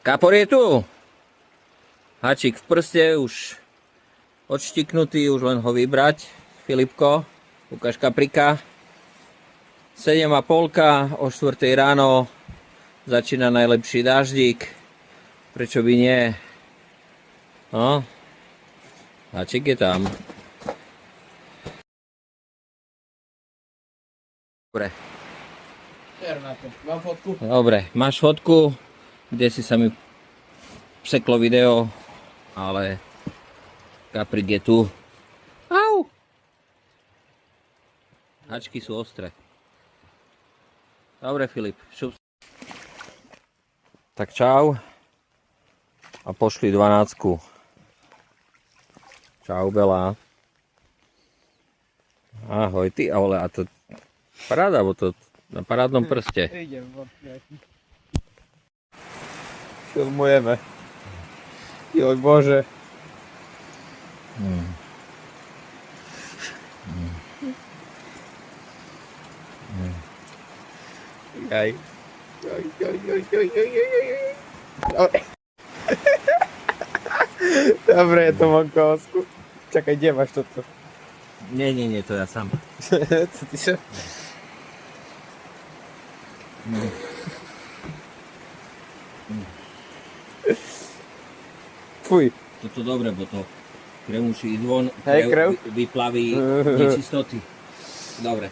Kapor je tu. Hačík v prste, už odštiknutý, už len ho vybrať. Filipko, ukáž kaprika. 7:30, o 4 ráno začína najlepší dáždik. Prečo by nie? No, Hačík je tam. Dobre. Mám fotku. Dobre, máš fotku, kde si sa mi pseklo video, ale kaprik je tu. Au! Hačky sú ostré. Dobre, Filip, šup. Tak čau. A pošli 12. Čau, Bela. Ahoj, ty, ale a to paráda, bo to na parádnom prste. Idem, filmujeme. Joj Bože. Jaj. Dobre, je to Monkovsku. Čakaj, kde máš toto? Nie, to ja sám. Co ty sa? Fuj. Toto dobre, bo to kremuší zvon, Hej, krev. vyplaví nečistoty. Dobre.